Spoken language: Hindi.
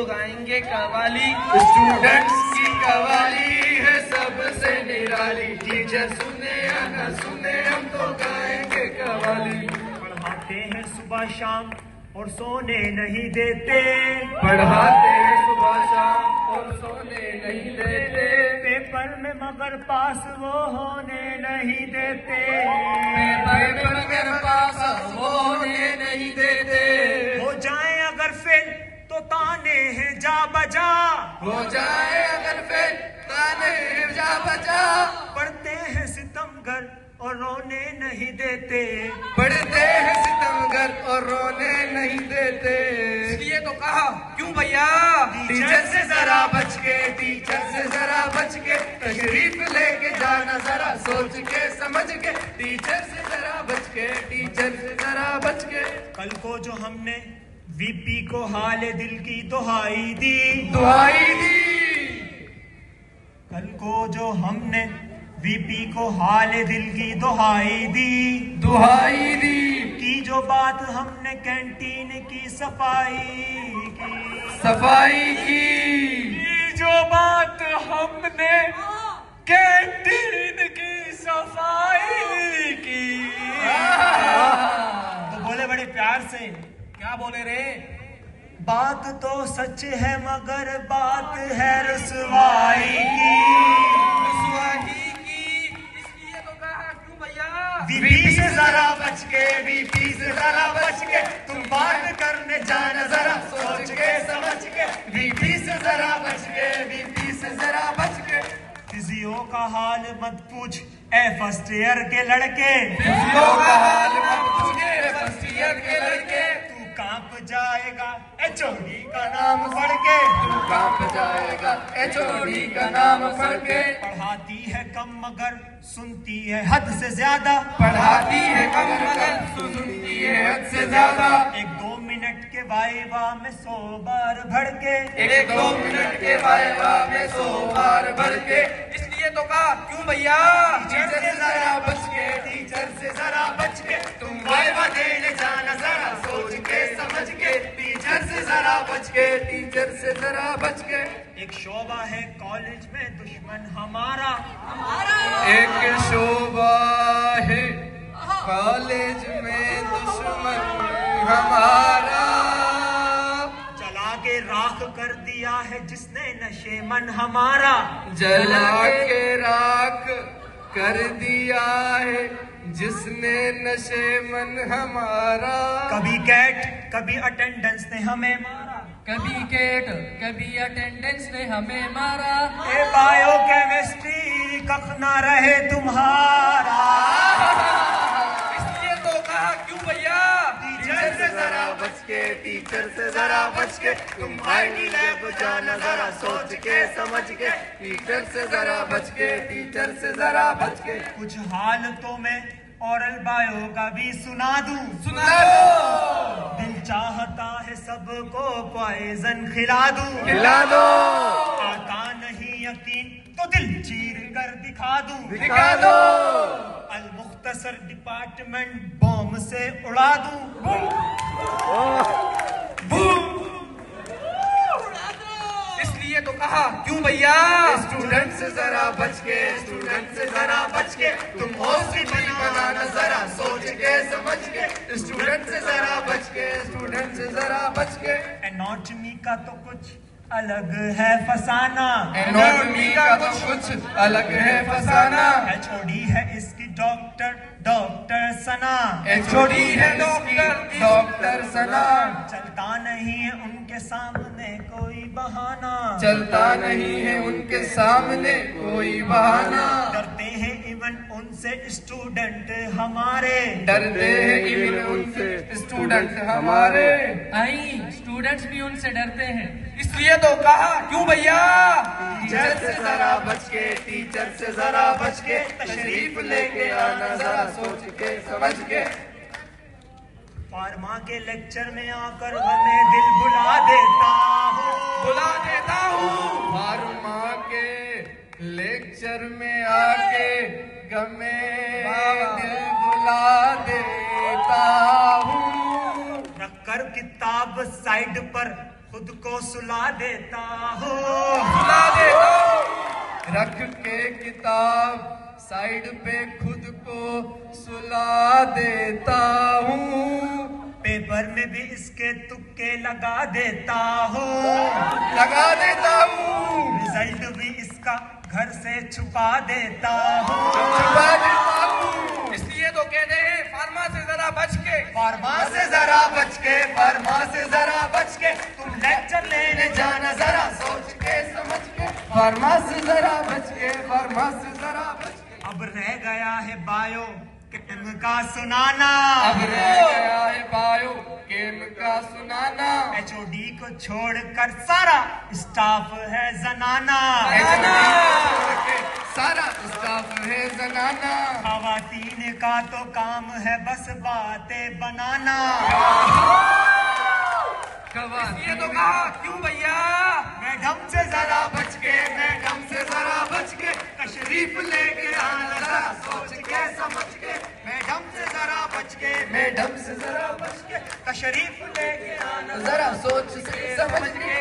गाएंगे कवाली, स्टूडेंट्स की कवाली है सबसे निराली। टीचर सुने या न सुने हम तो गाएंगे कवाली। पढ़ाते हैं सुबह शाम और सोने नहीं देते, पढ़ाते हैं सुबह शाम और सोने नहीं देते। पेपर में मगर पास वो होने नहीं देते, पेपर में पास वो होने नहीं देते। हो जाए अगर फेल तो ताने हैं जा बजा, हो जाए अगर फेल ताने हैं जा बजा। पढ़ते हैं सितमगर और रोने नहीं देते, पढ़ते हैं सितमगर और रोने नहीं देते। इसलिए तो कहा क्यों भैया, टीचर से जरा बच के, टीचर से जरा बच के। तशरीफ लेके जाना जरा सोच के समझ के। टीचर से जरा बच के, टीचर से जरा बच के। कल को जो हमने वीपी को हाले दिल की दुहाई दी, दुहाई दी। कल को जो हमने वीपी को हाले दिल की दुहाई दी, दुहाई दी। की जो बात हमने कैंटीन की सफाई की, सफाई की जो बात हमने कैंटीन की सफाई की। तो बोले बड़े प्यार से, क्या बोले रे? बात तो सच है मगर बात है रसवाई की। रसवाई की। इसलिए तो कहा क्यों भैया, वीपी से जरा बच के, वीपी से जरा बच के। तुम बात करने जाना जरा सोच के समझ के। वीपी से जरा बच के, वीपी से जरा बच के। फिजियो का हाल मत पूछ ए फर्स्ट ईयर के लड़के, फिजियो का हाल मत पूछे फर्स्ट ईयर के लड़के। तू कांप जाएगा एचओडी का नाम पढ़ के, तू कांप जाएगा एचओडी का नाम पढ़ के। पढ़ाती है कम मगर सुनती है हद से ज्यादा, पढ़ाती है कम मगर सुनती है हद से ज्यादा। 1-2 मिनट के वाइवा में 100 बार भर के, 1-2 मिनट के वाइवा में 100 बार भर के। इसलिए तो कहा क्यों भैया, टीचर से जरा बच के, टीचर से जरा बच के। तुम वाइवा देने जाना जरा सोच के समझ के। टीचर से जरा बच के, टीचर से जरा बच के। एक शोभा है कॉलेज में दुश्मन हमारा, एक शोभा है कॉलेज में दुश्मन हमारा। जला के राख कर दिया है जिसने नशे मन हमारा, जला के राख कर दिया है जिसने नशे मन हमारा। कभी कैट कभी अटेंडेंस ने हमें मारा, कभी केट कभी अटेंडेंस ने हमें मारा। ए बायो केमिस्ट्री कख ना रहे तुम्हारा। इसलिए तो कहा क्यों भैया, टीचर से जरा बच के, टीचर से जरा बच के। तुम आईटी लैब जाना जरा सोच के समझ के। टीचर से जरा बच के, टीचर से जरा बच के। कुछ हालतों में औरल बायो का भी सुना दूं, सुना दो। दिल चाहता है सबको पॉइजन खिला दूं, खिला दो। आता नहीं यकीन तो दिल चीर कर दिखा दूं, दिखा दो। अल मुख्तसर डिपार्टमेंट बॉम्ब से उड़ा दूं। इसलिए तो कहा क्यों भैया, स्टूडेंट से जरा बच के, स्टूडेंट से जरा बच के। तुम हॉस्पिटल बनाना जरा सोच के समझ के। स्टूडेंट से जरा बच के, स्टूडेंट से जरा बच के। एनाटॉमी का तो कुछ अलग है फसाना, एनाटॉमी का तो कुछ अलग है फसाना। एचओडी है इसकी डॉक्टर सना, एचओडी है डॉक्टर सना। चलता नहीं है उनके सामने कोई बहाना, चलता नहीं है उनके सामने कोई बहाना। डरते हैं इवन उनसे स्टूडेंट हमारे, डरते हैं इवन उनसे स्टूडेंट हमारे। आई स्टूडेंट्स भी उनसे डरते हैं। इसलिए तो कहा क्यों भैया, टीचर से जरा बच के, टीचर से जरा बच के। तशरीफ लेके आना जरा सोच के समझ के। फार्मा के लेक्चर में आकर हमें दिल बुला देता हूँ, बुला देता हूँ। फार्मा के लेक्चर में आके गमे दिल बुला देता हूँ। रखकर किताब साइड पर खुद को सुला देता हूँ, सुला देता हूँ। रख के किताब साइड पे खुद को सुला देता हूँ। पेपर में भी इसके तुक्के लगा देता हूँ, लगा देता हूँ। रिजल्ट भी इसका घर से छुपा देता हूँ, छुपा देता हूँ। इसलिए तो कहते हैं फार्मा से जरा बच के, फार्मा से जरा बच के, फार्मा से जरा बच के, तुम लेक्चर लेने जाना जरा सोच के समझ के, फार्मा से जरा बच के, फार्मा से जरा बच के। अब रह गया है बायो केम का सुनाना, अब रह गया है बायो केम का सुनाना। HOD को छोड़कर सारा स्टाफ है जनाना, सारा स्टाफ है जनाना। खवातीन का तो काम है बस बातें बनाना, ये तो कहा क्यों भैया, मैडम से जरा बच के, मैडम से जरा बच के, तशरीफ लेके आना जरा सोच के समझ के, मैडम से जरा बच के, मैडम से जरा बच के, तशरीफ लेके आना जरा सोच के समझ के।